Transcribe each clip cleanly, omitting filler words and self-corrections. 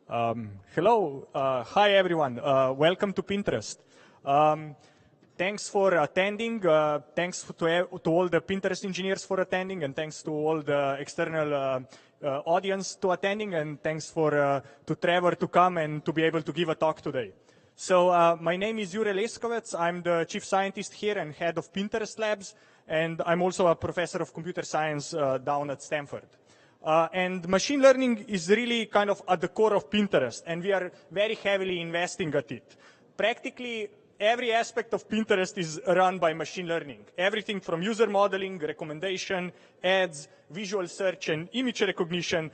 Hello, hi everyone, welcome to Pinterest. Thanks for attending, thanks to all the Pinterest engineers for attending, and thanks to all the external audience to attending, and thanks to Trevor to come and to be able to give a talk today. So my name is Jure Leskovec, I'm the chief scientist here and head of Pinterest Labs, and I'm also a professor of computer science down at Stanford. And machine learning is really kind of at the core of Pinterest, and we are very heavily investing at it. Practically every aspect of Pinterest is run by machine learning. Everything from user modeling, recommendation, ads, visual search, and image recognition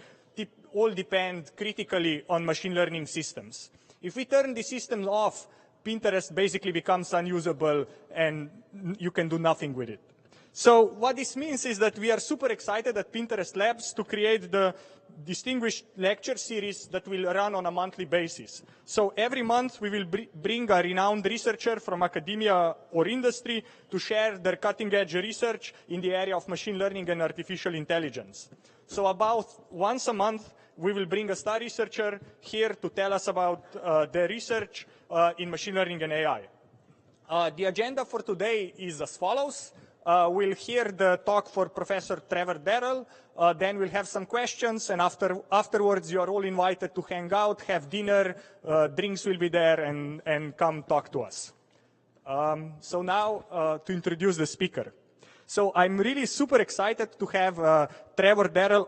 all depend critically on machine learning systems. If we turn the systems off, Pinterest basically becomes unusable and you can do nothing with it. So what this means is that we are super excited at Pinterest Labs to create the distinguished lecture series that will run on a monthly basis. So every month we will bring a renowned researcher from academia or industry to share their cutting-edge research in the area of machine learning and artificial intelligence. So about once a month, we will bring a star researcher here to tell us about their research in machine learning and AI. The agenda for today is as follows. We'll hear the talk for Professor Trevor Darrell, then we'll have some questions, and afterwards you are all invited to hang out, have dinner, drinks will be there, and come talk to us. So now to introduce the speaker. So I'm really super excited to have Trevor Darrell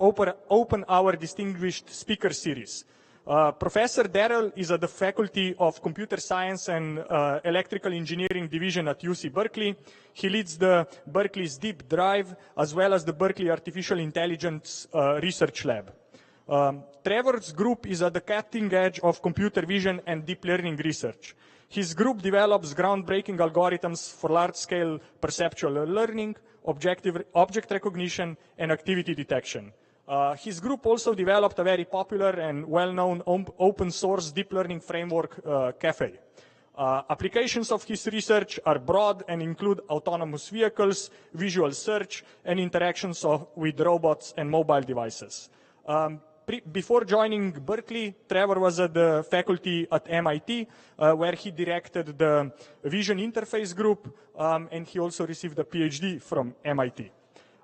open our distinguished speaker series. Professor Darrell is at the Faculty of Computer Science and Electrical Engineering Division at UC Berkeley. He leads the Berkeley's Deep Drive, as well as the Berkeley Artificial Intelligence Research Lab. Trevor's group is at the cutting edge of computer vision and deep learning research. His group develops groundbreaking algorithms for large-scale perceptual learning, object recognition, and activity detection. His group also developed a very popular and well-known open-source deep learning framework, Caffe. Applications of his research are broad and include autonomous vehicles, visual search, and interactions with robots and mobile devices. Before joining Berkeley, Trevor was at the faculty at MIT, where he directed the Vision Interface Group, and he also received a PhD from MIT.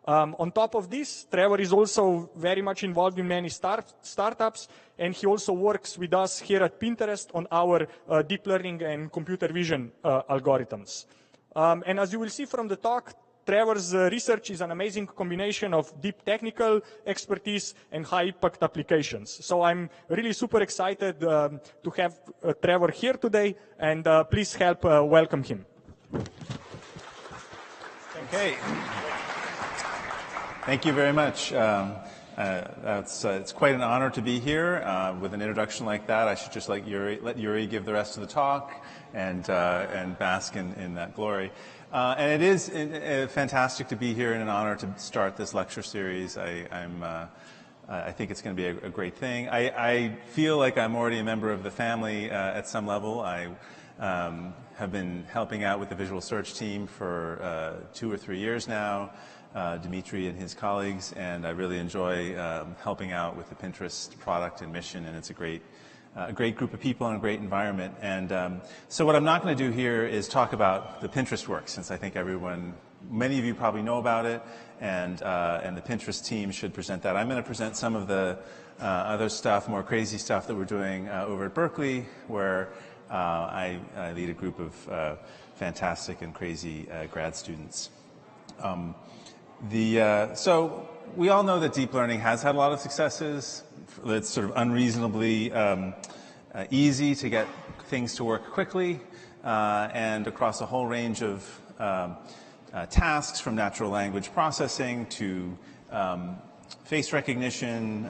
On top of this, Trevor is also very much involved in many startups, and he also works with us here at Pinterest on our deep learning and computer vision algorithms. And as you will see from the talk, Trevor's research is an amazing combination of deep technical expertise and high-impact applications. So I'm really super excited to have Trevor here today, and please help welcome him. Okay. Thank you very much. It's quite an honor to be here. With an introduction like that, I should just let Yuri give the rest of the talk and bask in that glory. And it is fantastic to be here and an honor to start this lecture series. I think it's going to be a great thing. I feel like I'm already a member of the family at some level. I have been helping out with the visual search team for 2 or 3 years now. Dimitri and his colleagues, and I really enjoy helping out with the Pinterest product and mission, and it's a great group of people and a great environment. And so what I'm not going to do here is talk about the Pinterest work, since I think many of you probably know about it, and the Pinterest team should present that. I'm going to present some of the other stuff, more crazy stuff that we're doing over at Berkeley, where I lead a group of fantastic and crazy grad students. So we all know that deep learning has had a lot of successes. It's sort of unreasonably easy to get things to work quickly and across a whole range of tasks, from natural language processing to face recognition,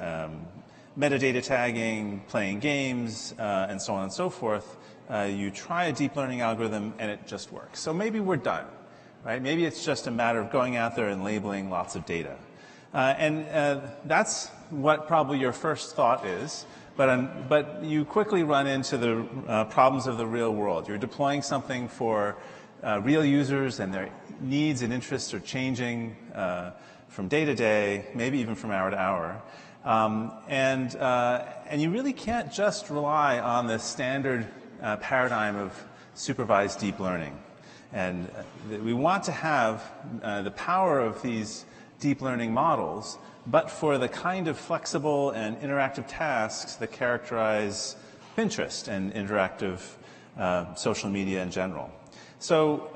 metadata tagging, playing games, and so on and so forth. You try a deep learning algorithm and it just works. So maybe we're done. Right? Maybe it's just a matter of going out there and labeling lots of data. And that's what probably your first thought is, but you quickly run into the problems of the real world. You're deploying something for real users, and their needs and interests are changing from day to day, maybe even from hour to hour. And you really can't just rely on the standard paradigm of supervised deep learning. And we want to have the power of these deep learning models, but for the kind of flexible and interactive tasks that characterize Pinterest and interactive social media in general. So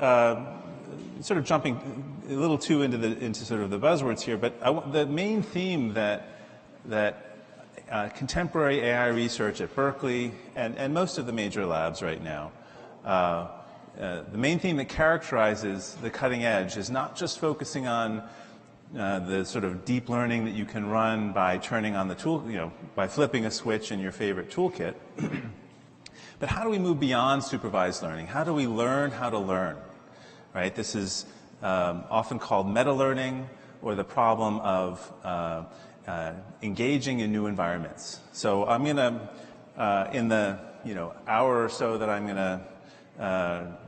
sort of jumping a little too into sort of the buzzwords here, but the main theme that contemporary AI research at Berkeley and most of the major labs right now, the main theme that characterizes the cutting edge is not just focusing on the sort of deep learning that you can run by turning on the tool, by flipping a switch in your favorite toolkit. But how do we move beyond supervised learning? How do we learn how to learn? Right? This is often called meta-learning, or the problem of engaging in new environments. So I'm going to, in the hour or so that I'm going to,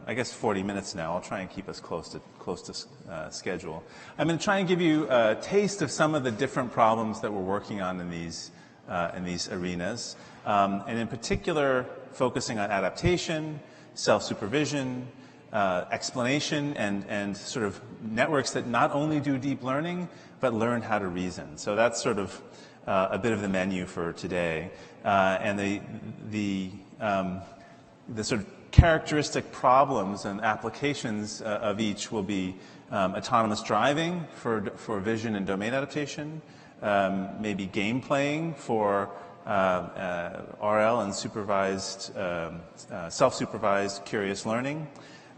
I guess 40 minutes now, I'll try and keep us close to schedule. I'm going to try and give you a taste of some of the different problems that we're working on in these arenas, and in particular focusing on adaptation, self-supervision, explanation, and sort of networks that not only do deep learning but learn how to reason. So that's sort of a bit of the menu for today, and the sort of characteristic problems and applications of each will be autonomous driving for vision and domain adaptation, maybe game playing for RL and supervised, self-supervised curious learning.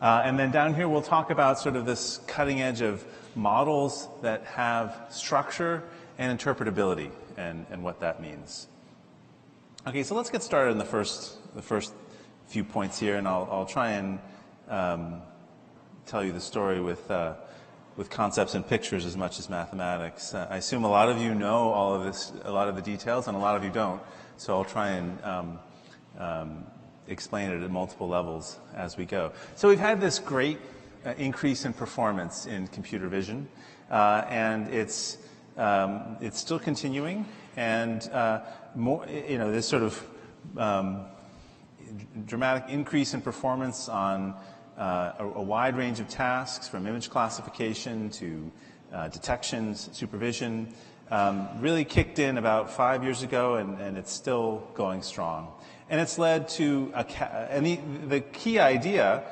And then down here we'll talk about sort of this cutting edge of models that have structure and interpretability and what that means. Okay, so let's get started in the first few points here, and I'll try and tell you the story with concepts and pictures as much as mathematics. I assume a lot of you know all of this, a lot of the details, and a lot of you don't. So I'll try and explain it at multiple levels as we go. So we've had this great increase in performance in computer vision, and it's still continuing, and more, this sort of dramatic increase in performance on a wide range of tasks, from image classification to detections, supervision, really kicked in about 5 years ago, and it's still going strong. And it's led to the key idea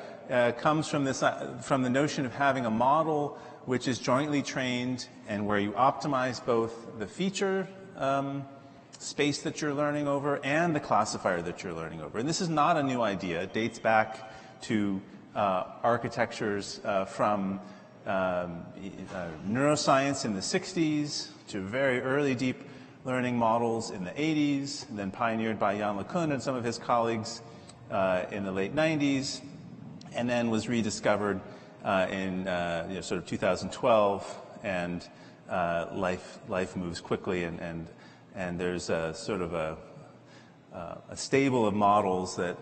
comes from the notion of having a model which is jointly trained and where you optimize both the feature space that you're learning over and the classifier that you're learning over. And this is not a new idea. It dates back to architectures from neuroscience in the 60s to very early deep learning models in the 80s, and then pioneered by Jan LeCun and some of his colleagues in the late 90s, and then was rediscovered in sort of 2012, and life moves quickly, and there's a sort of a stable of models that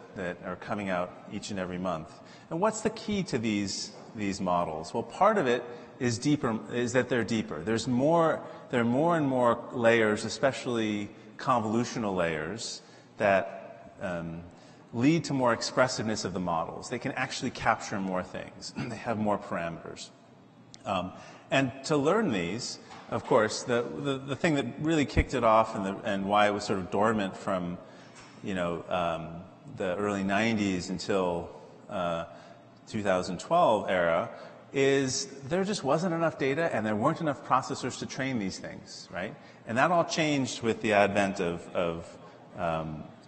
are coming out each and every month. And what's the key to these models? Well, part of it is that they're deeper. There are more and more layers, especially convolutional layers, that lead to more expressiveness of the models. They can actually capture more things. They have more parameters. And to learn these, of course, the thing that really kicked it off and why it was sort of dormant from the early 90s until 2012 era is there just wasn't enough data and there weren't enough processors to train these things, right? And that all changed with the advent of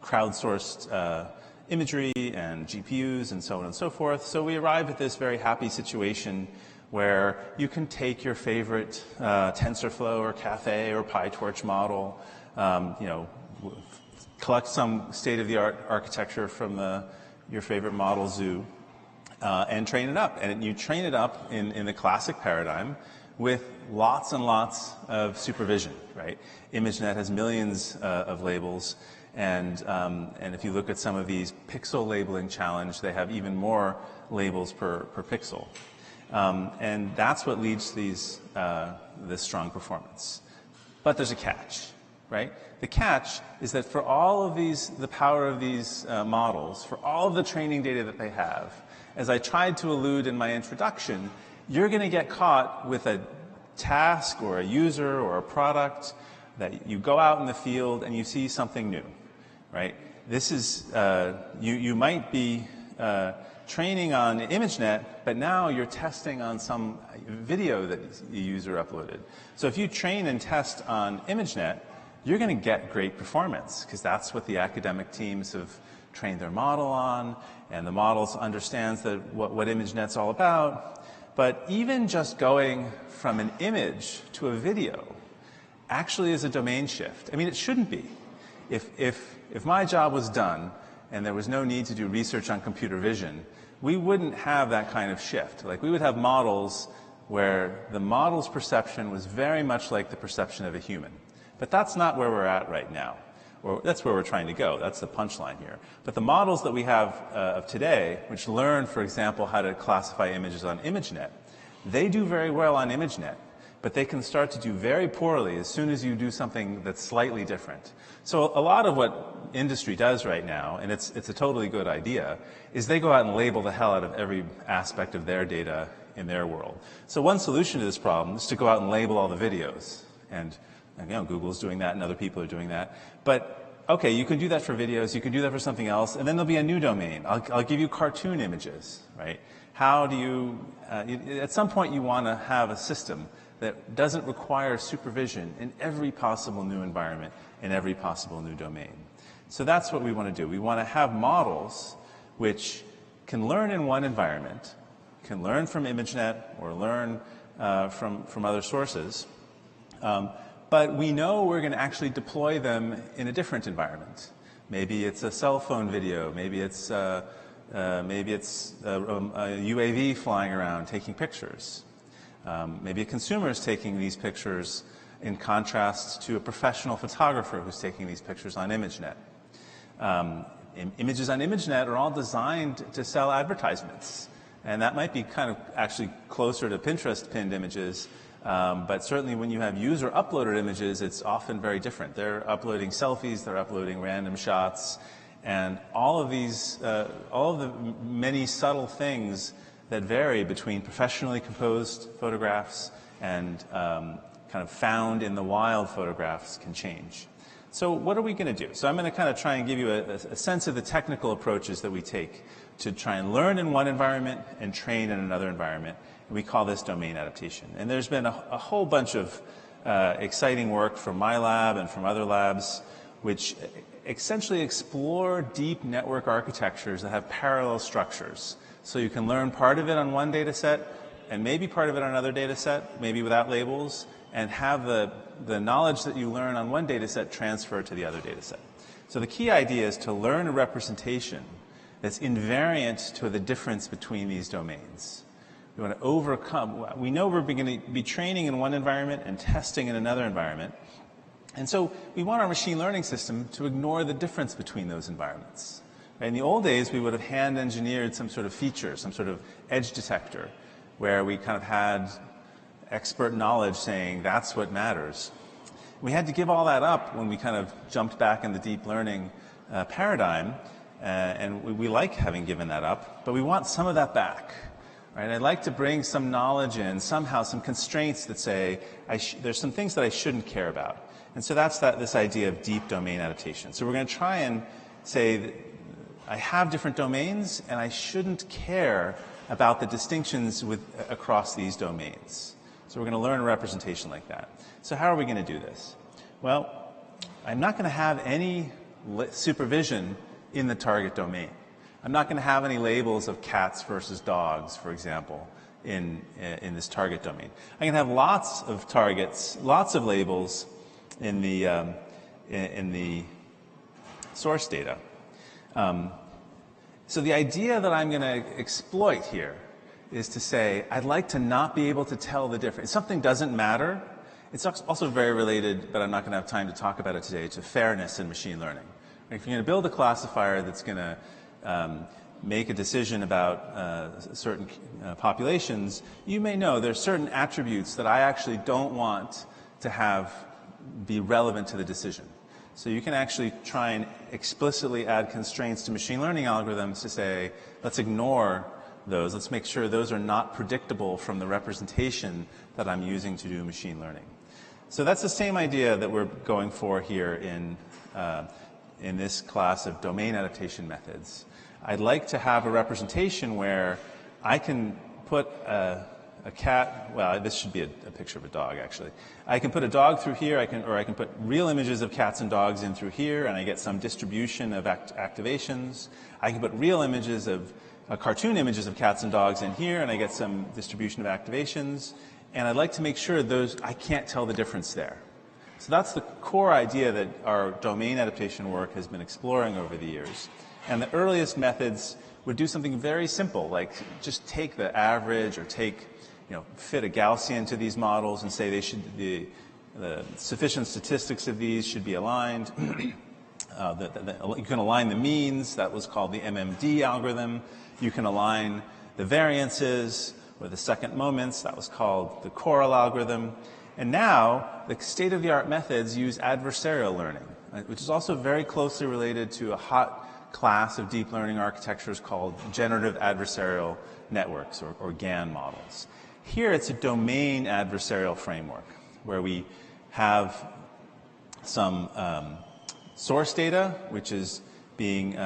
crowdsourced imagery and GPUs and so on and so forth. So we arrived at this very happy situation where you can take your favorite TensorFlow or Caffe or PyTorch model, collect some state-of-the-art architecture from your favorite model zoo, and train it up. And you train it up in the classic paradigm with lots and lots of supervision, right? ImageNet has millions of labels, and if you look at some of these pixel labeling challenge, they have even more labels per pixel. And that's what leads to this strong performance. But there's a catch, right? The catch is that for all of these, the power of these models, for all of the training data that they have, as I tried to allude in my introduction, you're going to get caught with a task or a user or a product that you go out in the field and you see something new, right? This is, you might be training on ImageNet, but now you're testing on some video that the user uploaded. So if you train and test on ImageNet, you're going to get great performance because that's what the academic teams have trained their model on, and the model understands what ImageNet's all about. But even just going from an image to a video actually is a domain shift. I mean, it shouldn't be. If my job was done and there was no need to do research on computer vision, we wouldn't have that kind of shift. Like, we would have models where the model's perception was very much like the perception of a human. But that's not where we're at right now. Or that's where we're trying to go. That's the punchline here. But the models that we have of today, which learn, for example, how to classify images on ImageNet, they do very well on ImageNet, but they can start to do very poorly as soon as you do something that's slightly different. So a lot of what industry does right now, and it's a totally good idea, is they go out and label the hell out of every aspect of their data in their world. So one solution to this problem is to go out and label all the videos. And you know, Google's doing that and other people are doing that. But okay, you can do that for videos, you can do that for something else, and then there'll be a new domain. I'll give you cartoon images, right? How do you, at some point you want to have a system that doesn't require supervision in every possible new environment, in every possible new domain. So that's what we want to do. We want to have models which can learn in one environment, can learn from ImageNet or learn from other sources, but we know we're going to actually deploy them in a different environment. Maybe it's a cell phone video, maybe it's a UAV flying around taking pictures. Maybe a consumer is taking these pictures in contrast to a professional photographer who's taking these pictures on ImageNet. Images on ImageNet are all designed to sell advertisements. And that might be kind of actually closer to Pinterest pinned images, but certainly when you have user uploaded images, it's often very different. They're uploading selfies, they're uploading random shots, and all of these, all of the many subtle things that vary between professionally composed photographs and kind of found in the wild photographs can change. So what are we going to do? So I'm going to kind of try and give you a sense of the technical approaches that we take to try and learn in one environment and train in another environment. And we call this domain adaptation. And there's been a whole bunch of exciting work from my lab and from other labs which essentially explore deep network architectures that have parallel structures. So you can learn part of it on one data set and maybe part of it on another data set, maybe without labels, and have the knowledge that you learn on one data set transfer to the other data set. So the key idea is to learn a representation that's invariant to the difference between these domains. We want to overcome, we know we're going to be training in one environment and testing in another environment. And so we want our machine learning system to ignore the difference between those environments. In the old days, we would have hand engineered some sort of feature, some sort of edge detector, where we kind of had expert knowledge saying that's what matters. We had to give all that up when we kind of jumped back in the deep learning paradigm, and we like having given that up, but we want some of that back. Right? I'd like to bring some knowledge in, somehow some constraints that say there's some things that I shouldn't care about. And so that's this idea of deep domain adaptation. So we're going to try and say that I have different domains and I shouldn't care about the distinctions across these domains. So we're going to learn a representation like that. So how are we going to do this? Well, I'm not going to have any supervision in the target domain. I'm not going to have any labels of cats versus dogs, for example, in this target domain. I'm going to have lots of targets, lots of labels in the source data. So the idea that I'm going to exploit here is to say, I'd like to not be able to tell the difference. If something doesn't matter, it's also very related, but I'm not going to have time to talk about it today, to fairness in machine learning. If you're going to build a classifier that's going to make a decision about certain populations, you may know there's certain attributes that I actually don't want to have be relevant to the decision. So you can actually try and explicitly add constraints to machine learning algorithms to say, let's ignore those. Let's make sure those are not predictable from the representation that I'm using to do machine learning. So that's the same idea that we're going for here in this class of domain adaptation methods. I'd like to have a representation where I can put a cat, well, this should be a picture of a dog, actually. I can put a dog through here, or I can put real images of cats and dogs in through here, and I get some distribution of activations. I can put real images of cartoon images of cats and dogs in here, and I get some distribution of activations. And I'd like to make sure I can't tell the difference there. So that's the core idea that our domain adaptation work has been exploring over the years. And the earliest methods would do something very simple, like just take the average or fit a Gaussian to these models and say the sufficient statistics of these should be aligned. You can align the means. That was called the MMD algorithm. You can align the variances or the second moments. That was called the choral algorithm. And now, the state-of-the-art methods use adversarial learning, which is also very closely related to a hot class of deep learning architectures called generative adversarial networks, or GAN models. Here, it's a domain adversarial framework, where we have some source data, which is being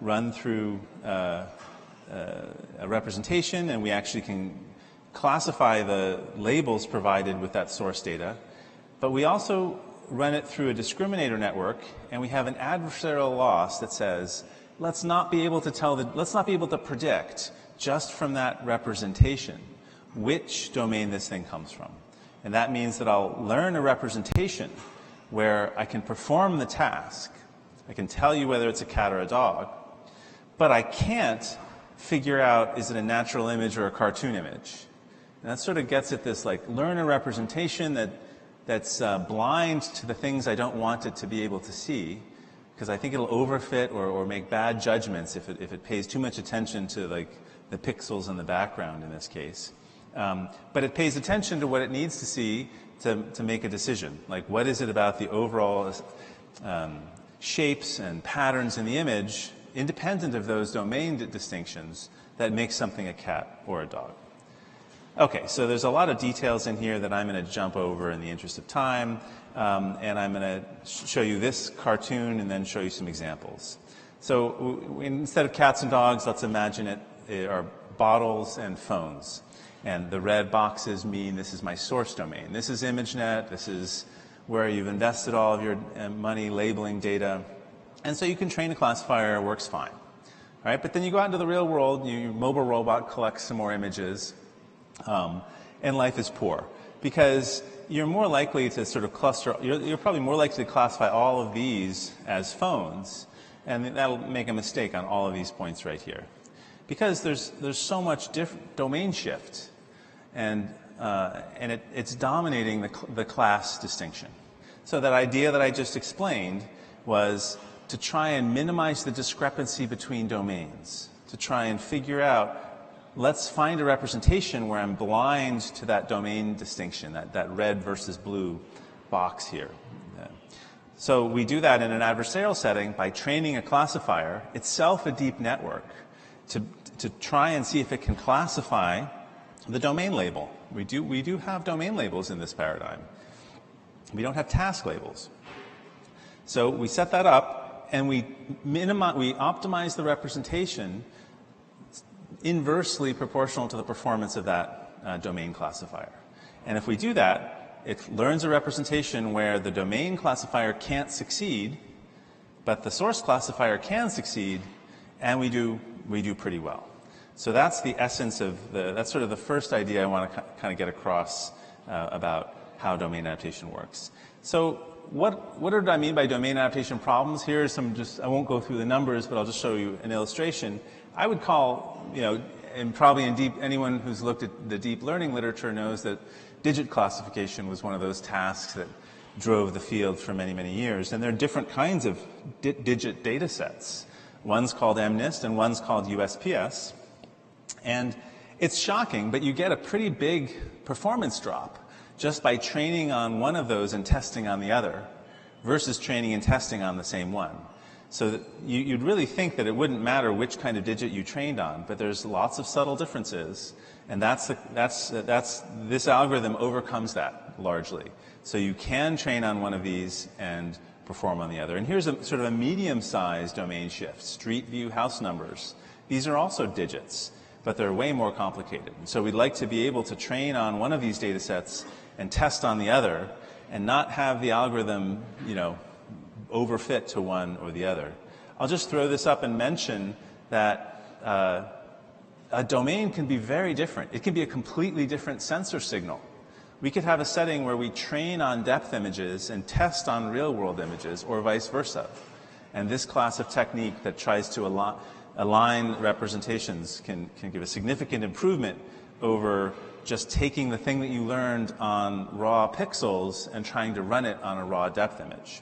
run through a representation, and we actually can classify the labels provided with that source data. But we also run it through a discriminator network, and we have an adversarial loss that says, let's not be able to predict just from that representation which domain this thing comes from. And that means that I'll learn a representation where I can perform the task. I can tell you whether it's a cat or a dog, but I can't figure out, is it a natural image or a cartoon image? And that sort of gets at this, learn a representation that's blind to the things I don't want it to be able to see, because I think it'll overfit or make bad judgments if it pays too much attention to the pixels in the background in this case. But it pays attention to what it needs to see to make a decision. Like, what is it about the overall shapes and patterns in the image, independent of those domain distinctions, that makes something a cat or a dog? Okay, so there's a lot of details in here that I'm going to jump over in the interest of time, and I'm going to show you this cartoon and then show you some examples. So instead of cats and dogs, let's imagine it are bottles and phones. And the red boxes mean this is my source domain. This is ImageNet. This is where you've invested all of your money labeling data. And so you can train a classifier, it works fine. All right, but then you go out into the real world, your mobile robot collects some more images, and life is poor. Because you're more likely to sort of cluster, you're probably more likely to classify all of these as phones, and that'll make a mistake on all of these points right here. Because there's so much domain shift, and it's dominating the class distinction. So that idea that I just explained was to try and minimize the discrepancy between domains, to try and figure out, let's find a representation where I'm blind to that domain distinction, that red versus blue box here. So we do that in an adversarial setting by training a classifier, itself a deep network, to try and see if it can classify the domain label. We do have domain labels in this paradigm. We don't have task labels. So we set that up, and we optimize the representation inversely proportional to the performance of that domain classifier. And if we do that, it learns a representation where the domain classifier can't succeed, but the source classifier can succeed, and we do pretty well. So that's the essence of that's sort of the first idea I want to kind of get across about how domain adaptation works. So what do I mean by domain adaptation problems? Here are some I won't go through the numbers, but I'll just show you an illustration. I would call, and probably anyone who's looked at the deep learning literature knows that digit classification was one of those tasks that drove the field for many, many years. And there are different kinds of digit data sets. One's called MNIST and one's called USPS. And it's shocking, but you get a pretty big performance drop just by training on one of those and testing on the other versus training and testing on the same one. So that you'd really think that it wouldn't matter which kind of digit you trained on, but there's lots of subtle differences, and this algorithm overcomes that largely. So you can train on one of these and perform on the other. And here's a sort of a medium-sized domain shift, street view house numbers. These are also digits, but they're way more complicated. So we'd like to be able to train on one of these data sets and test on the other and not have the algorithm, overfit to one or the other. I'll just throw this up and mention that a domain can be very different. It can be a completely different sensor signal. We could have a setting where we train on depth images and test on real-world images, or vice versa. And this class of technique that tries to align representations can give a significant improvement over just taking the thing that you learned on raw pixels and trying to run it on a raw depth image.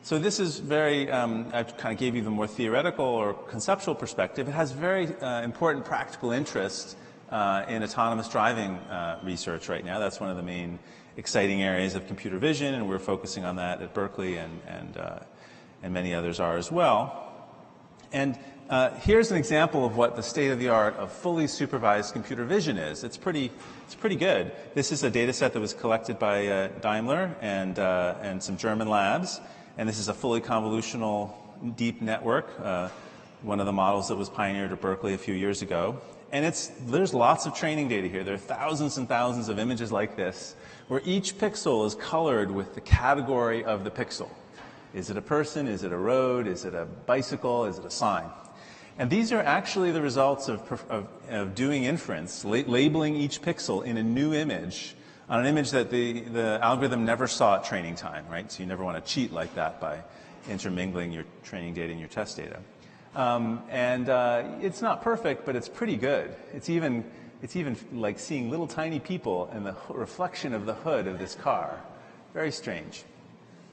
So this is very, I kind of gave you the more theoretical or conceptual perspective. It has very important practical interest in autonomous driving research right now. That's one of the main exciting areas of computer vision, and we're focusing on that at Berkeley, and many others are as well. And here's an example of what the state-of-the-art of fully supervised computer vision is. It's pretty good. This is a data set that was collected by Daimler and some German labs. And this is a fully convolutional deep network, one of the models that was pioneered at Berkeley a few years ago. And there's lots of training data here. There are thousands and thousands of images like this, where each pixel is colored with the category of the pixel. Is it a person? Is it a road? Is it a bicycle? Is it a sign? And these are actually the results of doing inference, labeling each pixel in a new image, on an image that the algorithm never saw at training time, right? So you never want to cheat like that by intermingling your training data and your test data. It's not perfect, but it's pretty good. It's even like seeing little tiny people in the reflection of the hood of this car. Very strange.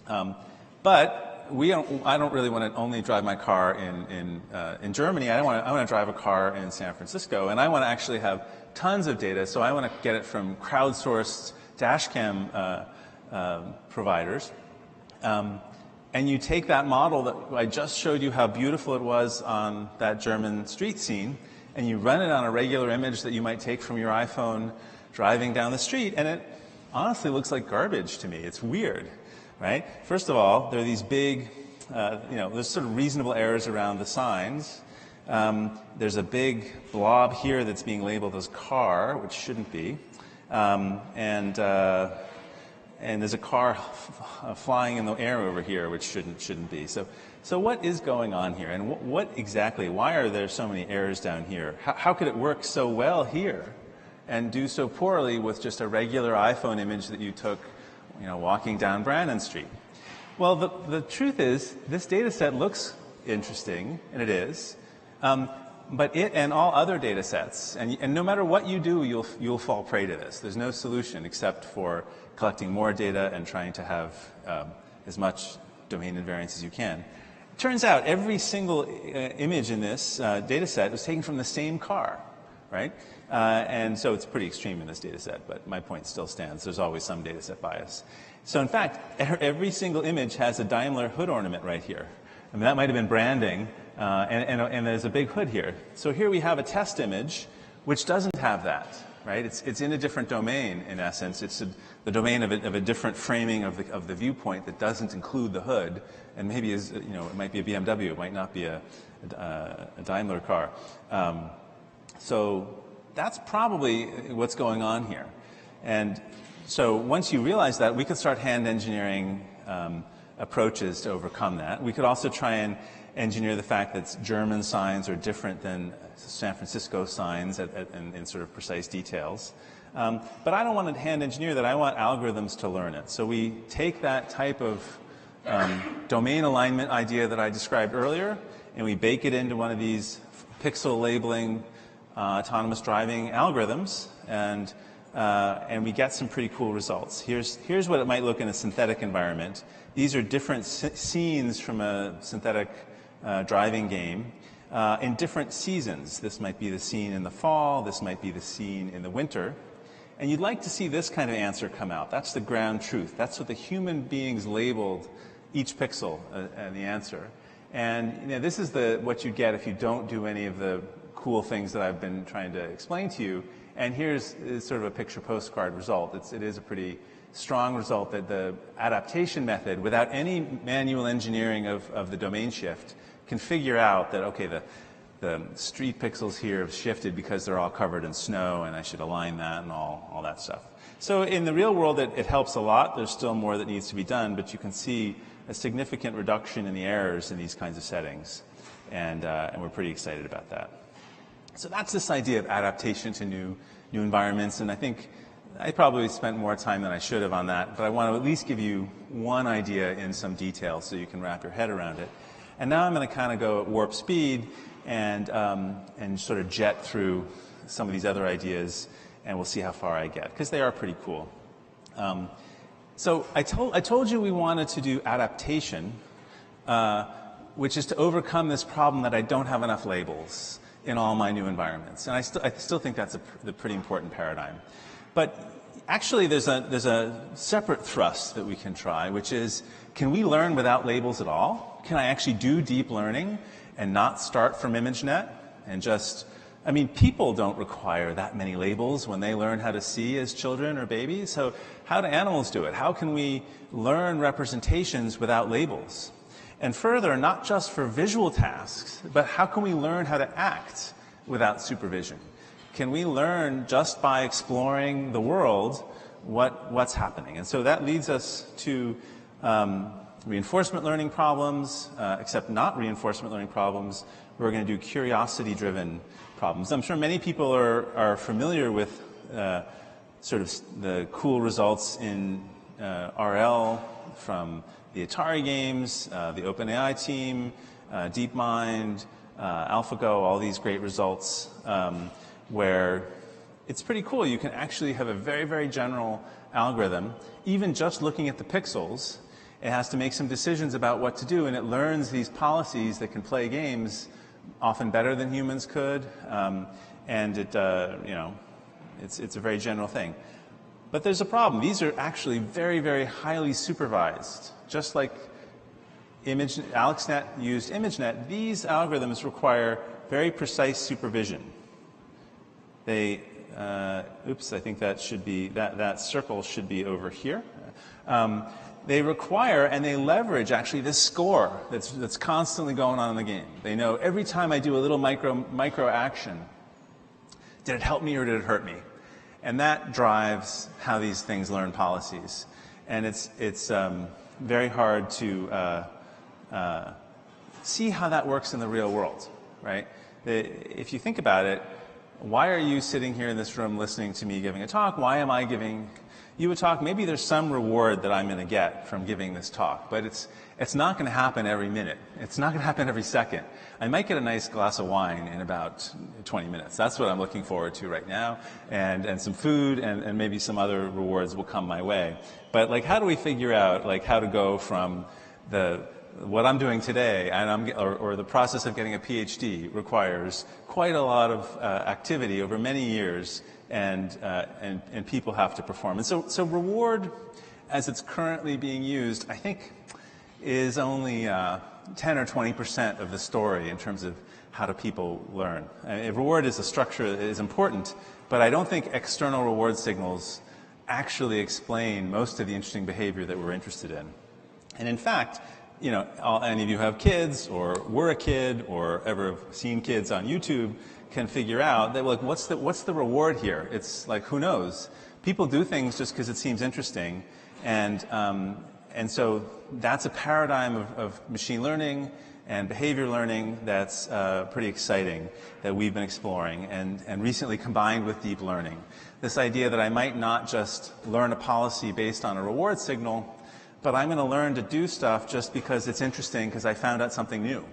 But I don't really want to only drive my car in Germany. I want to drive a car in San Francisco, and I want to actually have tons of data. So I want to get it from crowdsourced dashcam providers. And you take that model that I just showed you how beautiful it was on that German street scene, and you run it on a regular image that you might take from your iPhone driving down the street, and it honestly looks like garbage to me. It's weird. Right? First of all, there are these big, there's sort of reasonable errors around the signs. There's a big blob here that's being labeled as car, which shouldn't be. And there's a car flying in the air over here, which shouldn't be. So what is going on here? And why are there so many errors down here? How could it work so well here and do so poorly with just a regular iPhone image that you took walking down Brannan Street? Well, the truth is, this data set looks interesting, and it is, but it and all other data sets, and no matter what you do, you'll fall prey to this. There's no solution except for collecting more data and trying to have as much domain invariance as you can. It turns out every single image in this data set was taken from the same car, right? And so it's pretty extreme in this data set, but my point still stands. There's always some data set bias. So in fact, every single image has a Daimler hood ornament right here. I mean, that might have been branding, and there's a big hood here. So here we have a test image which doesn't have that, right? It's in a different domain, in essence. It's the domain of a different framing of the viewpoint that doesn't include the hood, and maybe it might be a BMW, it might not be a Daimler car. So that's probably what's going on here. And so once you realize that, we could start hand engineering approaches to overcome that. We could also try and engineer the fact that German signs are different than San Francisco signs in sort of precise details. But I don't want to hand engineer that. I want algorithms to learn it. So we take that type of domain alignment idea that I described earlier, and we bake it into one of these pixel labeling autonomous driving algorithms, and we get some pretty cool results. Here's what it might look in a synthetic environment. These are different scenes from a synthetic driving game in different seasons. This might be the scene in the fall. This might be the scene in the winter. And you'd like to see this kind of answer come out. That's the ground truth. That's what the human beings labeled each pixel and the answer. And this is what you get if you don't do any of the cool things that I've been trying to explain to you. And here's sort of a picture postcard result. It is a pretty strong result that the adaptation method, without any manual engineering of the domain shift, can figure out that, okay, the street pixels here have shifted because they're all covered in snow, and I should align that and all that stuff. So in the real world, it helps a lot. There's still more that needs to be done, but you can see a significant reduction in the errors in these kinds of settings, and we're pretty excited about that. So that's this idea of adaptation to new environments, and I think I probably spent more time than I should have on that, but I want to at least give you one idea in some detail so you can wrap your head around it. And now I'm going to kind of go at warp speed and sort of jet through some of these other ideas, and we'll see how far I get, because they are pretty cool. So I told you we wanted to do adaptation, which is to overcome this problem that I don't have enough labels in all my new environments. And I still think that's a pretty important paradigm. But actually, there's a separate thrust that we can try, which is, can we learn without labels at all? Can I actually do deep learning and not start from ImageNet and just, I mean, people don't require that many labels when they learn how to see as children or babies. So how do animals do it? How can we learn representations without labels? And further, not just for visual tasks, but how can we learn how to act without supervision? Can we learn just by exploring the world what's happening? And so that leads us to reinforcement learning problems, except not reinforcement learning problems. We're going to do curiosity-driven problems. I'm sure many people are familiar with sort of the cool results in RL from the Atari games, the OpenAI team, DeepMind, AlphaGo, all these great results where it's pretty cool. You can actually have a very, very general algorithm. Even just looking at the pixels, it has to make some decisions about what to do, and it learns these policies that can play games often better than humans could, and it's a very general thing. But there's a problem. These are actually very, very highly supervised. Just like AlexNet used ImageNet, these algorithms require very precise supervision. They, oops, I think that should be, that circle should be over here. They require and they leverage actually this score that's constantly going on in the game. They know every time I do a little micro action, did it help me or did it hurt me? And that drives how these things learn policies. And it's very hard to see how that works in the real world, right? If you think about it, why are you sitting here in this room listening to me giving a talk? Why am I giving you a talk? Maybe there's some reward that I'm going to get from giving this talk, but it's not going to happen every minute. It's not going to happen every second. I might get a nice glass of wine in about 20 minutes. That's what I'm looking forward to right now, and some food, and maybe some other rewards will come my way. But like, how do we figure out like how to go from what I'm doing today, and or the process of getting a PhD requires quite a lot of activity over many years, and people have to perform. And so reward, as it's currently being used, I think is only 10 or 20% of the story in terms of how do people learn. Reward is a structure that is important, but I don't think external reward signals actually explain most of the interesting behavior that we're interested in. And in fact, any of you have kids, or were a kid, or ever have seen kids on YouTube, can figure out that, like, what's the reward here? It's like, who knows? People do things just because it seems interesting, and so that's a paradigm of machine learning and behavior learning that's pretty exciting, that we've been exploring, and recently combined with deep learning. This idea that I might not just learn a policy based on a reward signal, but I'm going to learn to do stuff just because it's interesting, because I found out something new.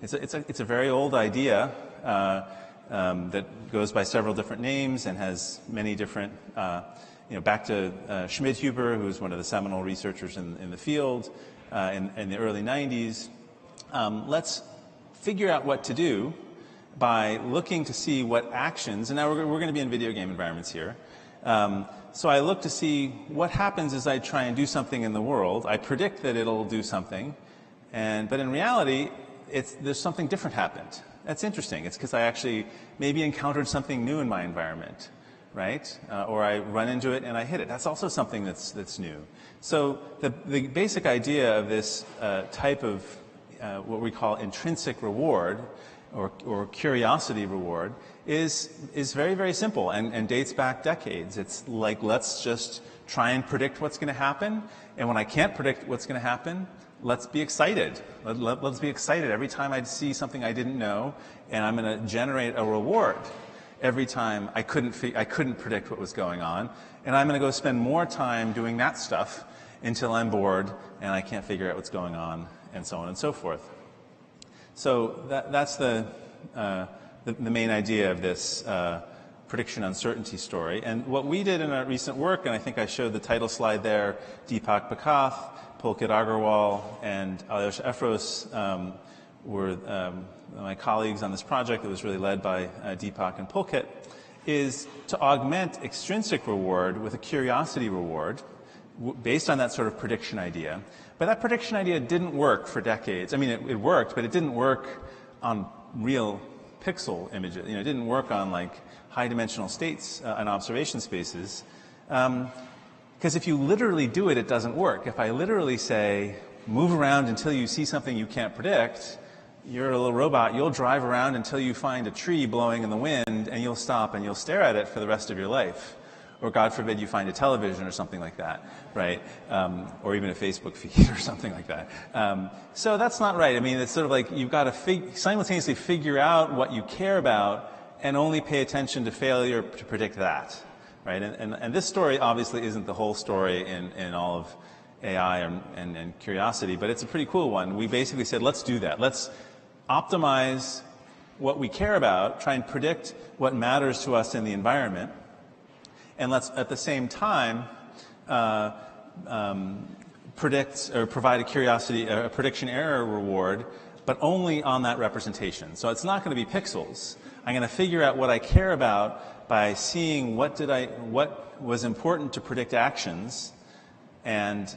It's a very old idea that goes by several different names and has many different, back to Schmidhuber, who's one of the seminal researchers in the field in the early 90s. Let's figure out what to do by looking to see what actions, and now we're going to be in video game environments here, So I look to see what happens as I try and do something in the world. I predict that it'll do something, but in reality, there's something different happened. That's interesting. It's because I actually maybe encountered something new in my environment, right? Or I run into it and I hit it. That's also something that's new. So the basic idea of this type of what we call intrinsic reward or curiosity reward is very, very simple and dates back decades. It's like, let's just try and predict what's going to happen. And when I can't predict what's going to happen, let's be excited. Let's be excited every time I see something I didn't know, and I'm going to generate a reward every time I couldn't predict what was going on, and I'm going to go spend more time doing that stuff until I'm bored and I can't figure out what's going on, and so on and so forth. So that's the main idea of this prediction uncertainty story. And what we did in our recent work, and I think I showed the title slide there, Deepak Bakath, Pulkit Agarwal, and Alyosha Efros were my colleagues on this project that was really led by Deepak and Pulkit, is to augment extrinsic reward with a curiosity reward based on that sort of prediction idea. But that prediction idea didn't work for decades. I mean, it worked, but it didn't work on real pixel images. It didn't work on like high-dimensional states and observation spaces. Because if you literally do it, it doesn't work. If I literally say, move around until you see something you can't predict, you're a little robot. You'll drive around until you find a tree blowing in the wind, and you'll stop and you'll stare at it for the rest of your life. Or God forbid you find a television or something like that, right? Or even a Facebook feed or something like that. So that's not right. I mean, it's sort of like you've got to simultaneously figure out what you care about and only pay attention to failure to predict that, right? And this story obviously isn't the whole story in all of AI and curiosity, but it's a pretty cool one. We basically said, let's do that. Let's optimize what we care about, try and predict what matters to us in the environment, and let's at the same time predict or provide a prediction error reward, but only on that representation. So it's not going to be pixels. I'm going to figure out what I care about by seeing what was important to predict actions, and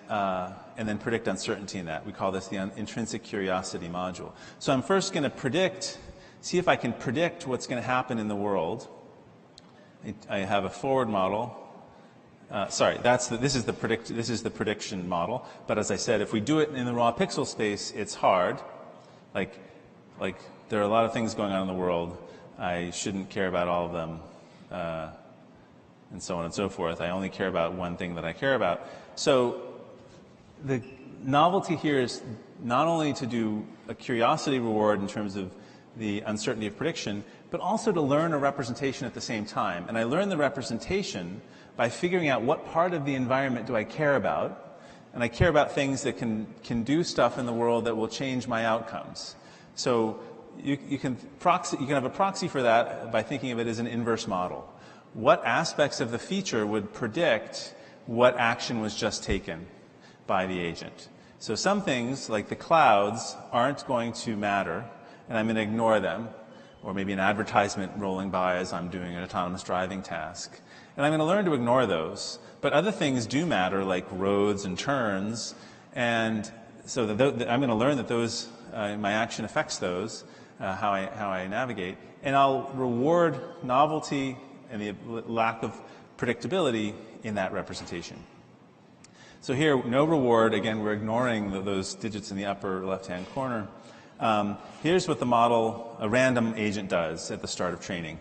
then predict uncertainty in that. We call this the intrinsic curiosity module. So I'm first going to see if I can predict what's going to happen in the world. I have a forward model. This is the prediction model. But as I said, if we do it in the raw pixel space, it's hard. Like there are a lot of things going on in the world. I shouldn't care about all of them, and so on and so forth. I only care about one thing that I care about. So the novelty here is not only to do a curiosity reward in terms of the uncertainty of prediction, but also to learn a representation at the same time. And I learn the representation by figuring out what part of the environment do I care about. And I care about things that can do stuff in the world that will change my outcomes. So you can have a proxy for that by thinking of it as an inverse model. What aspects of the feature would predict what action was just taken by the agent? So some things, like the clouds, aren't going to matter, and I'm going to ignore them. Or maybe an advertisement rolling by as I'm doing an autonomous driving task. And I'm going to learn to ignore those. But other things do matter, like roads and turns. And so I'm going to learn that those, my action affects those, how I navigate. And I'll reward novelty and the lack of predictability in that representation. So here, no reward. Again, we're ignoring those digits in the upper left-hand corner. Here's what a random agent does at the start of training.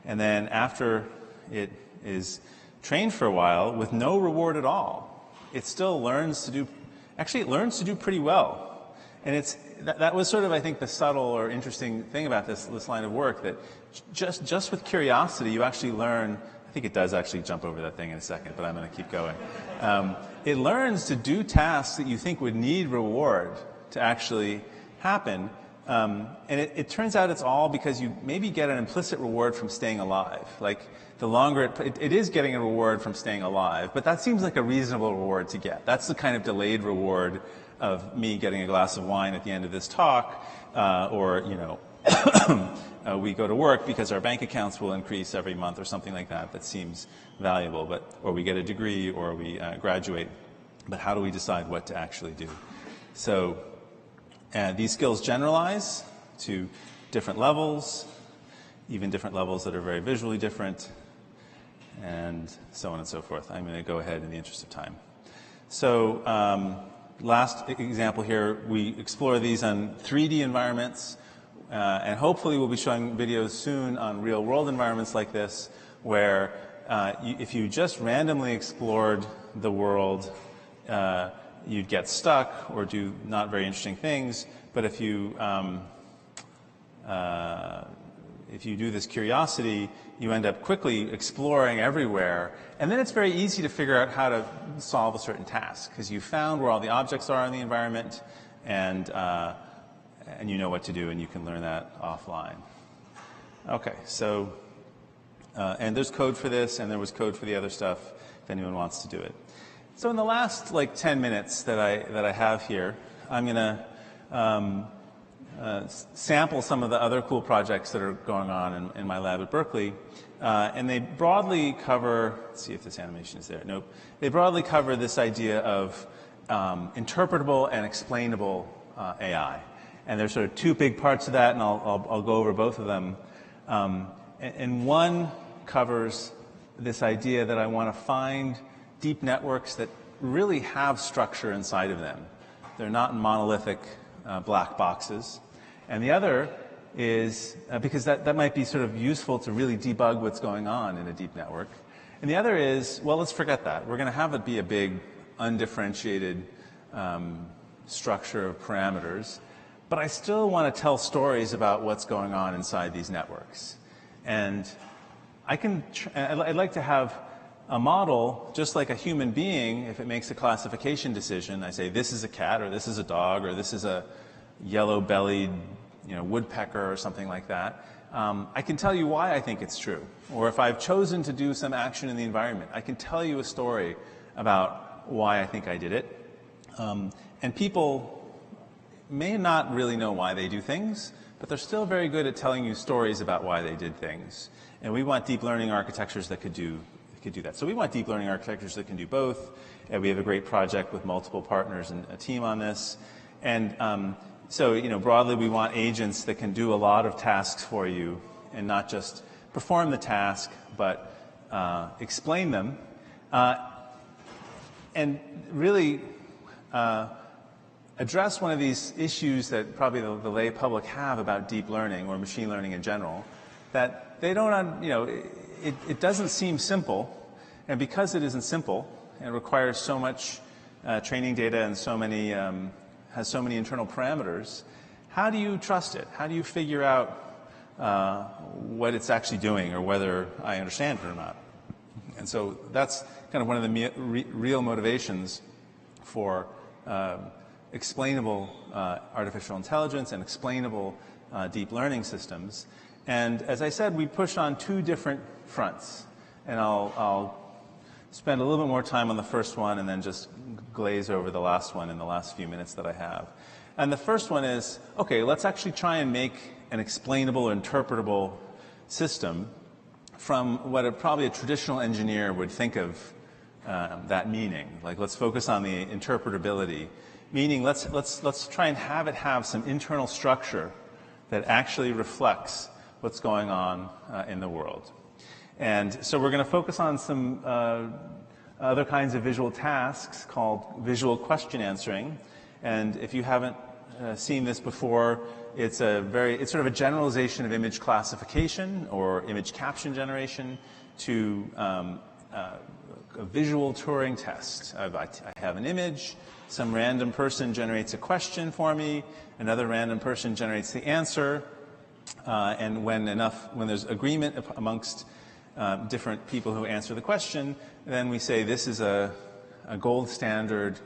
And then after it is trained for a while with no reward at all, it still learns to do, actually it learns to do pretty well. And that was sort of, I think, the subtle or interesting thing about this line of work, that just with curiosity you actually learn. I think it does actually jump over that thing in a second, but I'm going to keep going. It learns to do tasks that you think would need reward to actually happen, and it turns out it's all because you maybe get an implicit reward from staying alive. Like the longer it is getting a reward from staying alive, but that seems like a reasonable reward to get. That's the kind of delayed reward of me getting a glass of wine at the end of this talk, or, you know, we go to work because our bank accounts will increase every month or something like that. That seems valuable, or we get a degree, or we graduate. But how do we decide what to actually do? So these skills generalize to different levels, even different levels that are very visually different, and so on and so forth. I'm going to go ahead in the interest of time. So last example here, we explore these on 3D environments, and hopefully we'll be showing videos soon on real-world environments like this, where if you just randomly explored the world, you'd get stuck or do not very interesting things. But if you do this curiosity, you end up quickly exploring everywhere. And then it's very easy to figure out how to solve a certain task, because you found where all the objects are in the environment, and you know what to do, and you can learn that offline. Okay, so, and there's code for this, and there was code for the other stuff, if anyone wants to do it. So in the last, like, 10 minutes that I have here, I'm going to sample some of the other cool projects that are going on in my lab at Berkeley. And they broadly cover, let's see if this animation is there. Nope. They broadly cover this idea of interpretable and explainable AI. And there's sort of two big parts of that, and I'll go over both of them. And one covers this idea that I want to find deep networks that really have structure inside of them. They're not monolithic black boxes. And the other is, because that might be sort of useful to really debug what's going on in a deep network. And the other is, well, let's forget that. We're going to have it be a big, undifferentiated structure of parameters. But I still want to tell stories about what's going on inside these networks. And I'd like to have a model, just like a human being. If it makes a classification decision, I say this is a cat, or this is a dog, or this is a yellow-bellied, you know, woodpecker, or something like that. I can tell you why I think it's true. Or if I've chosen to do some action in the environment, I can tell you a story about why I think I did it. And people may not really know why they do things, but they're still very good at telling you stories about why they did things. And we want deep learning architectures that could do that. So we want deep learning architectures that can do both. And we have a great project with multiple partners and a team on this. And so, you know, broadly, we want agents that can do a lot of tasks for you, and not just perform the task, but explain them, and really address one of these issues that probably the lay public have about deep learning or machine learning in general, that they don't, you know, it doesn't seem simple, and because it isn't simple and requires so much training data and so many has so many internal parameters, how do you trust it? How do you figure out what it's actually doing, or whether I understand it or not? And so that's kind of one of the real motivations for explainable artificial intelligence and explainable deep learning systems. And as I said, we push on two different fronts. And I'll spend a little bit more time on the first one and then just glaze over the last one in the last few minutes that I have. And the first one is, okay, let's actually try and make an explainable or interpretable system from what probably a traditional engineer would think of that meaning. Like, let's focus on the interpretability. Meaning, let's try and have it have some internal structure that actually reflects what's going on in the world. And so we're going to focus on some other kinds of visual tasks called visual question answering. And if you haven't seen this before, it's sort of a generalization of image classification or image caption generation to a visual Turing test. I have an image, some random person generates a question for me, another random person generates the answer, and when there's agreement amongst different people who answer the question, then we say this is a gold standard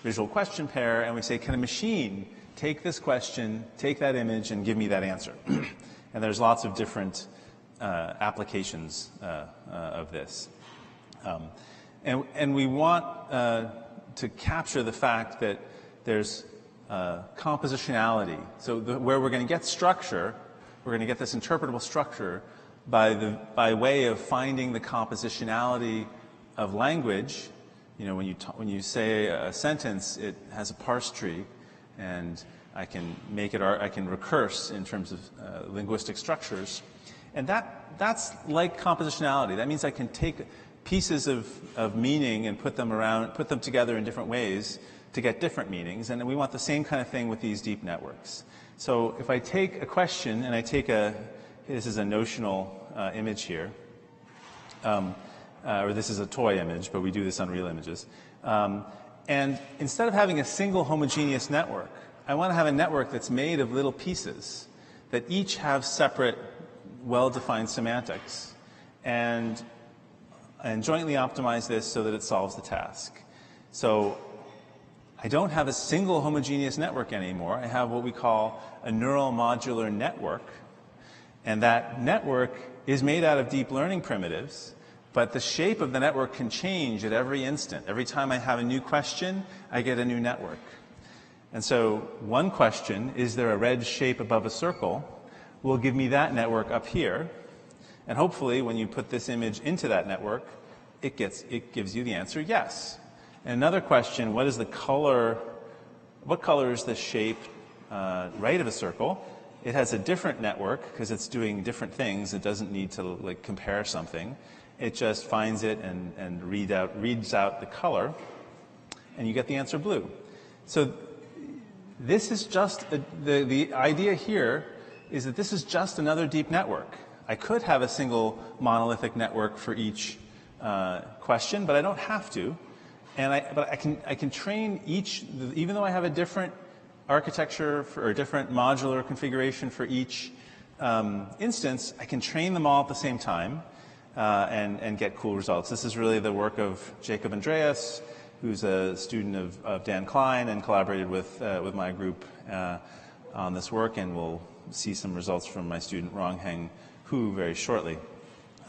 visual question pair, and we say, can a machine take this question, take that image, and give me that answer? And there's lots of different applications of this. And we want to capture the fact that there's compositionality. So where we're going to get structure, we're going to get this interpretable structure by way of finding the compositionality of language. You know, when you say a sentence, it has a parse tree, and I can make it, I can recurse in terms of linguistic structures, and that's like compositionality. That means I can take pieces of meaning and put them together in different ways to get different meanings, and we want the same kind of thing with these deep networks. So if I take a question and I take this is a notional image here, or this is a toy image, but we do this on real images. And instead of having a single homogeneous network, I want to have a network that's made of little pieces that each have separate, well-defined semantics, and jointly optimize this so that it solves the task. So I don't have a single homogeneous network anymore. I have what we call a neural modular network, and that network is made out of deep learning primitives, but the shape of the network can change at every instant. Every time I have a new question, I get a new network. And so one question, is there a red shape above a circle, will give me that network up here. And hopefully, when you put this image into that network, it gives you the answer yes. And another question, what color is the shape right of a circle? It has a different network because it's doing different things. It doesn't need to compare something. It just finds it and reads out the color, and you get the answer blue. So this is just the idea here is that this is just another deep network. I could have a single monolithic network for each question, but I don't have to. But I can train each, even though I have a different architecture or a different modular configuration for each instance, I can train them all at the same time and get cool results. This is really the work of Jacob Andreas, who's a student of Dan Klein and collaborated with my group on this work, and we'll see some results from my student Rongheng Hu very shortly.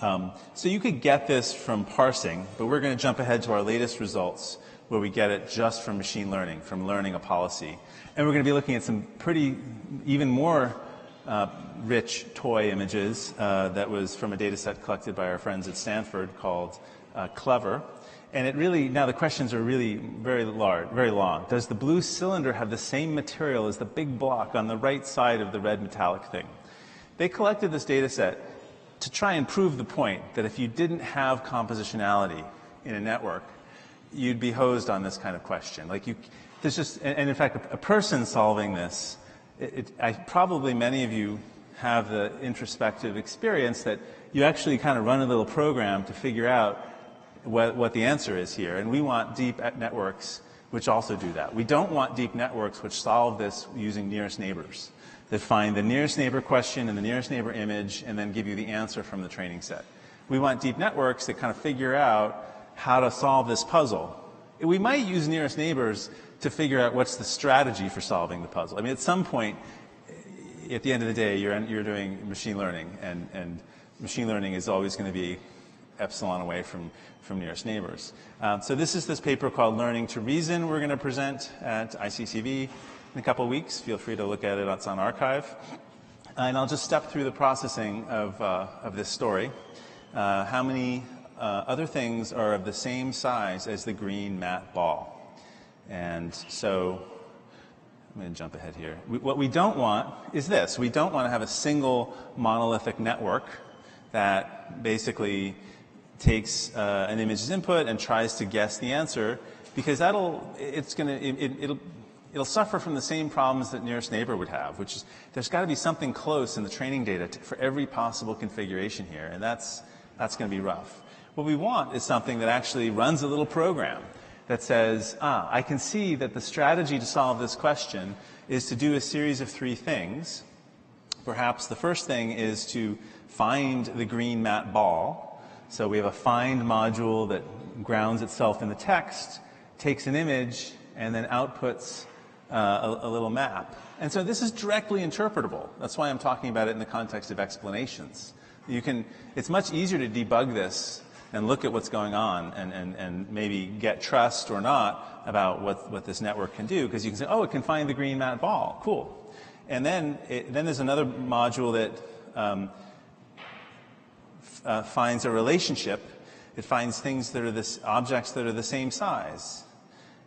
So you could get this from parsing, but we're going to jump ahead to our latest results where we get it just from machine learning, from learning a policy. And we're going to be looking at some even more rich toy images that was from a data set collected by our friends at Stanford called Clever. And it really, now the questions are really very large, very long. Does the blue cylinder have the same material as the big block on the right side of the red metallic thing? They collected this data set to try and prove the point that if you didn't have compositionality in a network, you'd be hosed on this kind of question. There's just, and in fact, a person solving this, probably many of you have the introspective experience that you actually kind of run a little program to figure out what the answer is here. And we want deep networks which also do that. We don't want deep networks which solve this using nearest neighbors, that find the nearest neighbor question and the nearest neighbor image and then give you the answer from the training set. We want deep networks that kind of figure out how to solve this puzzle. We might use nearest neighbors to figure out what's the strategy for solving the puzzle. I mean, at some point, at the end of the day, you're doing machine learning, and machine learning is always going to be epsilon away from nearest neighbors. So this is this paper called Learning to Reason we're going to present at ICCV in a couple of weeks. Feel free to look at it. It's on archive. And I'll just step through the processing of this story. How many other things are of the same size as the green matte ball? And so I'm going to jump ahead here. What we don't want is this. We don't want to have a single monolithic network that basically takes an image's input and tries to guess the answer, because it'll suffer from the same problems that nearest neighbor would have, which is there's got to be something close in the training data for every possible configuration here, and that's going to be rough. What we want is something that actually runs a little program that says, I can see that the strategy to solve this question is to do a series of 3 things. Perhaps the first thing is to find the green matte ball. So we have a find module that grounds itself in the text, takes an image, and then outputs a little map. And so this is directly interpretable. That's why I'm talking about it in the context of explanations. It's much easier to debug this and look at what's going on and maybe get trust or not about what this network can do, because you can say, oh, it can find the green matte ball. Cool. And then there's another module that finds a relationship. It finds things that are objects that are the same size.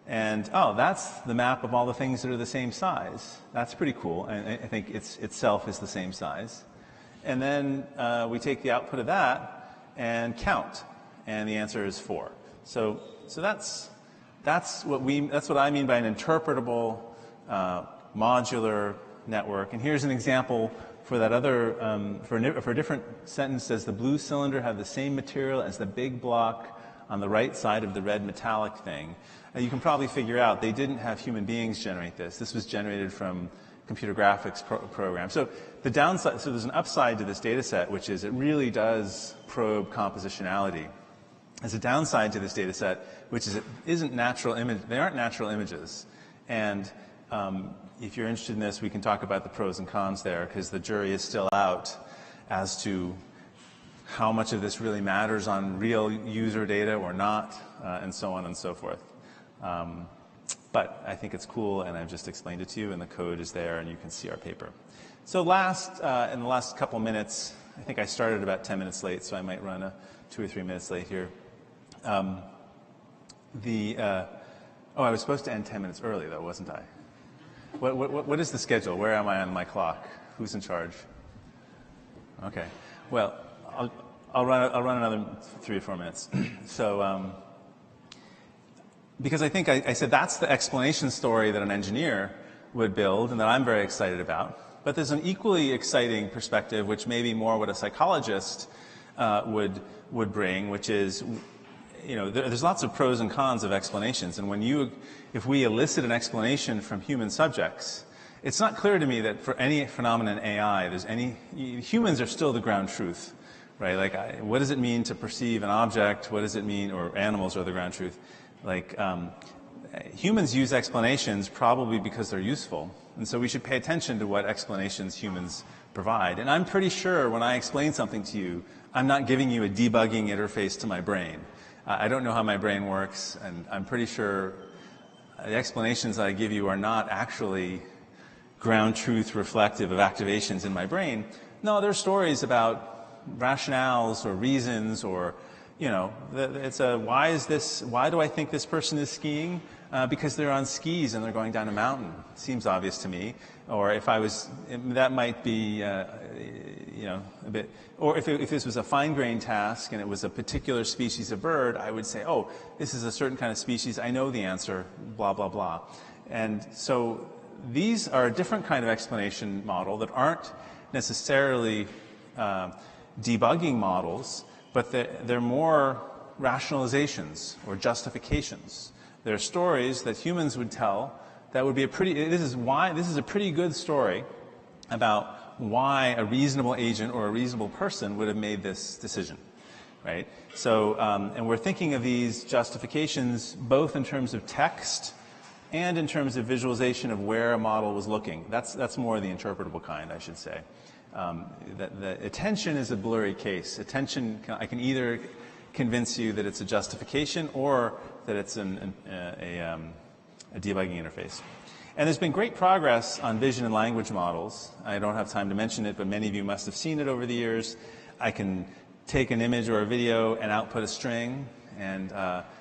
And, oh, that's the map of all the things that are the same size. That's pretty cool. And I think itself is the same size. And then we take the output of that and count. And the answer is 4. So that's what I mean by an interpretable modular network. And here's an example for that other, for a different sentence. Does the blue cylinder have the same material as the big block on the right side of the red metallic thing? You can probably figure out they didn't have human beings generate this. This was generated from computer graphics program. So the downside, so there's an upside to this data set, which is it really does probe compositionality. There's a downside to this data set, which is it isn't natural image. They aren't natural images. And if you're interested in this, we can talk about the pros and cons there, because the jury is still out as to how much of this really matters on real user data or not, and so on and so forth. But I think it's cool, and I've just explained it to you, and the code is there, and you can see our paper. So in the last couple minutes, I think I started about 10 minutes late, so I might run 2 or 3 minutes late here. I was supposed to end 10 minutes early, though, wasn't I? What is the schedule? Where am I on my clock? Who's in charge? Okay. Well, I'll run another 3 or 4 minutes. So, because I think I said that's the explanation story that an engineer would build and that I'm very excited about. But there's an equally exciting perspective, which may be more what a psychologist would bring, which is, there's lots of pros and cons of explanations. And if we elicit an explanation from human subjects, it's not clear to me that for any phenomenon in AI, humans are still the ground truth, right? Like, what does it mean to perceive an object? What does it mean, or animals are the ground truth? Like, humans use explanations probably because they're useful. And so we should pay attention to what explanations humans provide. And I'm pretty sure when I explain something to you, I'm not giving you a debugging interface to my brain. I don't know how my brain works, and I'm pretty sure the explanations that I give you are not actually ground truth reflective of activations in my brain. No, they're stories about rationales or reasons, or why do I think this person is skiing? Because they're on skis and they're going down a mountain. Seems obvious to me. Or that might be, a bit. Or if this was a fine-grained task and it was a particular species of bird, I would say, oh, this is a certain kind of species. I know the answer. Blah blah blah. And so these are a different kind of explanation model that aren't necessarily debugging models, but they're more rationalizations or justifications. They're stories that humans would tell that would be this is a pretty good story about why a reasonable agent or a reasonable person would have made this decision, right? So, and we're thinking of these justifications both in terms of text and in terms of visualization of where a model was looking. That's more the interpretable kind, I should say. The attention is a blurry case. Attention, I can either convince you that it's a justification or that it's a debugging interface. And there's been great progress on vision and language models. I don't have time to mention it, but many of you must have seen it over the years. I can take an image or a video and output a string, and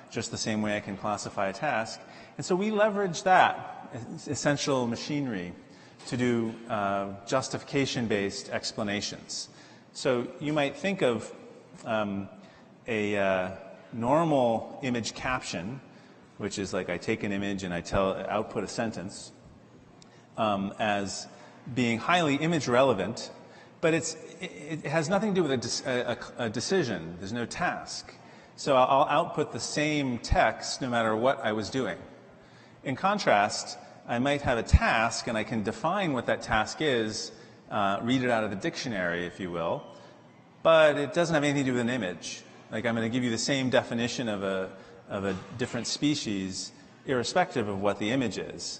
just the same way I can classify a task. And so we leverage that essential machinery to do justification-based explanations. So you might think of a normal image caption, which is like I take an image and I output a sentence, as being highly image relevant, but it has nothing to do with a decision. There's no task. So I'll output the same text no matter what I was doing. In contrast, I might have a task, and I can define what that task is, read it out of the dictionary, if you will, but it doesn't have anything to do with an image. Like, I'm going to give you the same definition of a different species, irrespective of what the image is.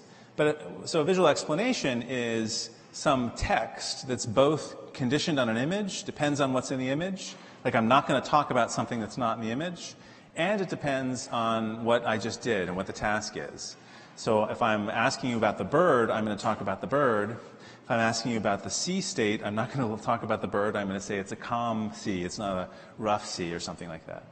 So a visual explanation is some text that's both conditioned on an image, depends on what's in the image. Like I'm not going to talk about something that's not in the image, and it depends on what I just did and what the task is. So if I'm asking you about the bird, I'm going to talk about the bird. If I'm asking you about the sea state, I'm not going to talk about the bird. I'm going to say it's a calm sea. It's not a rough sea or something like that.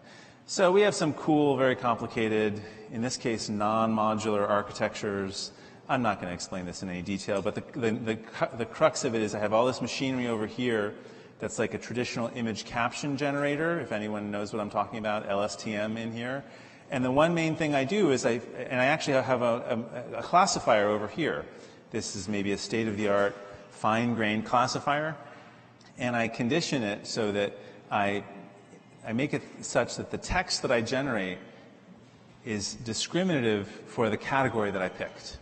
So we have some cool, very complicated, in this case, non-modular architectures. I'm not going to explain this in any detail, but the crux of it is I have all this machinery over here that's like a traditional image caption generator, if anyone knows what I'm talking about, LSTM in here. And the one main thing I do is I actually have a classifier over here. This is maybe a state-of-the-art fine-grained classifier, and I condition it so that I make it such that the text that I generate is discriminative for the category that I picked.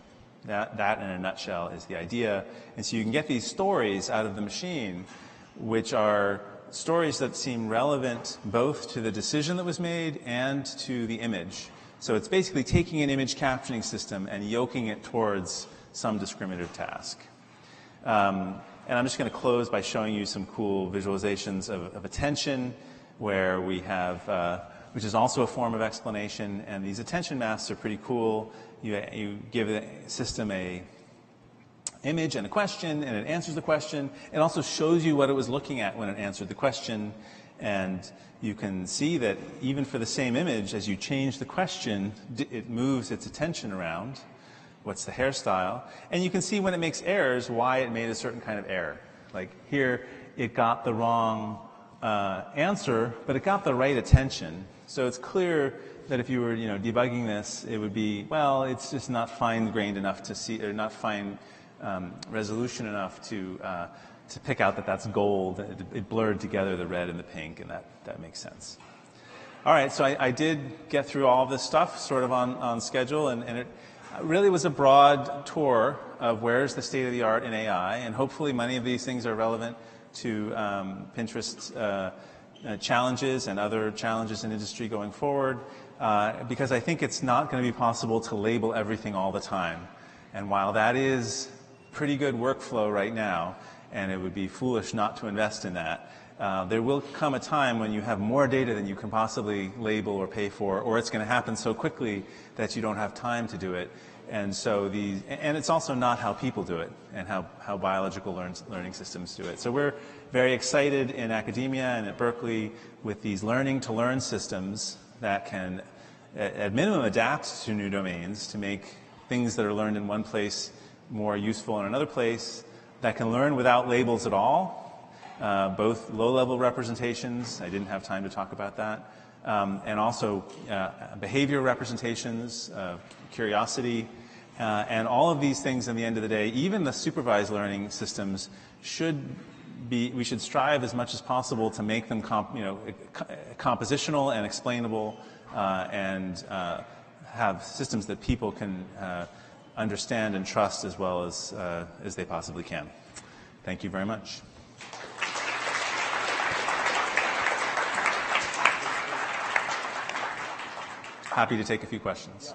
That in a nutshell is the idea. And so you can get these stories out of the machine, which are stories that seem relevant both to the decision that was made and to the image. So it's basically taking an image captioning system and yoking it towards some discriminative task. And I'm just going to close by showing you some cool visualizations of attention, where we have, which is also a form of explanation, and these attention masks are pretty cool. You give the system a image and a question, and it answers the question. It also shows you what it was looking at when it answered the question, and you can see that even for the same image, as you change the question, it moves its attention around. What's the hairstyle? And you can see when it makes errors why it made a certain kind of error. Like here, it got the wrong answer, but it got the right attention. So it's clear that if you were, debugging this, it would be, well, it's just not fine-grained enough to see, or not fine resolution enough to pick out that that's gold. It blurred together the red and the pink, and that makes sense. All right, so I did get through all of this stuff sort of on schedule, and it really was a broad tour of where's the state of the art in AI, and hopefully many of these things are relevant to Pinterest's challenges and other challenges in industry going forward, because I think it's not going to be possible to label everything all the time. And while that is pretty good workflow right now, and it would be foolish not to invest in that, there will come a time when you have more data than you can possibly label or pay for, or it's going to happen so quickly that you don't have time to do it. And so and it's also not how people do it and how biological learning systems do it. So we're very excited in academia and at Berkeley with these learning-to-learn systems that can, at minimum, adapt to new domains to make things that are learned in one place more useful in another place, that can learn without labels at all, both low-level representations, I didn't have time to talk about that, and also behavior representations, curiosity, and all of these things in the end of the day, even the supervised learning systems we should strive as much as possible to make them compositional and explainable, and have systems that people can understand and trust as well as they possibly can. Thank you very much. Happy to take a few questions.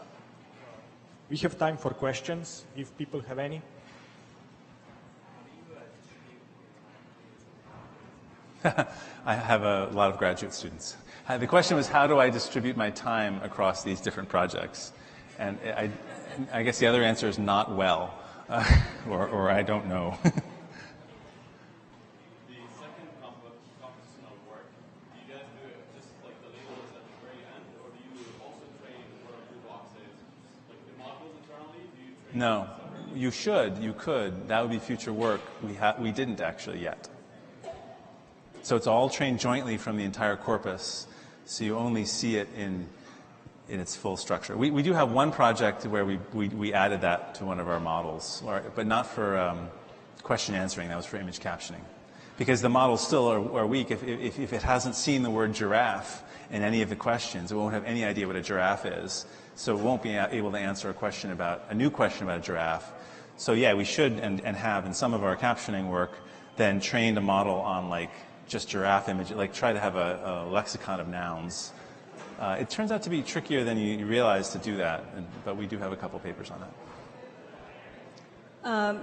We have time for questions, if people have any. I have a lot of graduate students. The question was, how do I distribute my time across these different projects? And I guess the other answer is not well, or I don't know. The second compositional work, do you guys do it just like the labels at the very end, or do you also train what a blue box is? Like the modules internally, do you train? No, you should, you could. That would be future work. We didn't actually yet. So it's all trained jointly from the entire corpus, so you only see it in its full structure. We do have one project where we added that to one of our models, but not for question answering. That was for image captioning. Because the models still are weak. If it hasn't seen the word giraffe in any of the questions, it won't have any idea what a giraffe is. So it won't be able to answer a new question about a giraffe. So yeah, we should and have in some of our captioning work then trained a model on like just giraffe image, like try to have a lexicon of nouns. It turns out to be trickier than you realize to do that, but we do have a couple papers on that.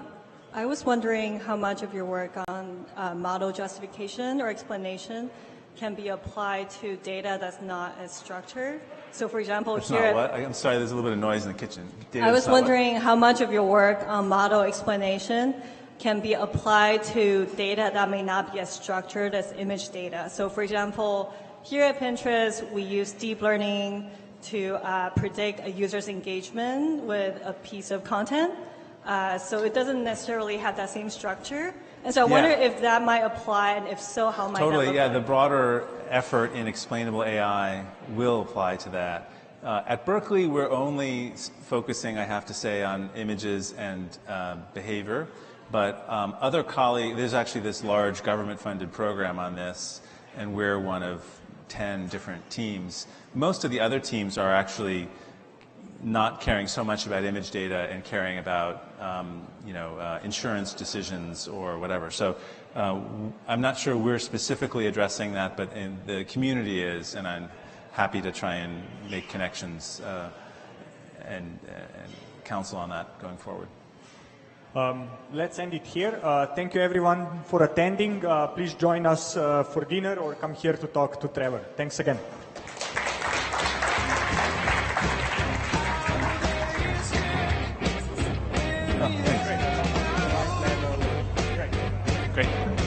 I was wondering how much of your work on model justification or explanation can be applied to data that's not as structured. So, for example, It's here... not what? I'm sorry, there's a little bit of noise in the kitchen. I was wondering how much of your work on model explanation can be applied to data that may not be as structured as image data. So, for example, here at Pinterest, we use deep learning to predict a user's engagement with a piece of content. So it doesn't necessarily have that same structure. And so I wonder if that might apply, and if so, how might that look like? The broader effort in explainable AI will apply to that. At Berkeley, we're only focusing, I have to say, on images and behavior. But other colleagues, there's actually this large government-funded program on this, and we're one of 10 different teams. Most of the other teams are actually not caring so much about image data and caring about insurance decisions or whatever. So I'm not sure we're specifically addressing that, but the community is, and I'm happy to try and make connections and counsel on that going forward. Let's end it here. Thank you everyone for attending. Please join us for dinner or come here to talk to Trevor. Thanks again. Great.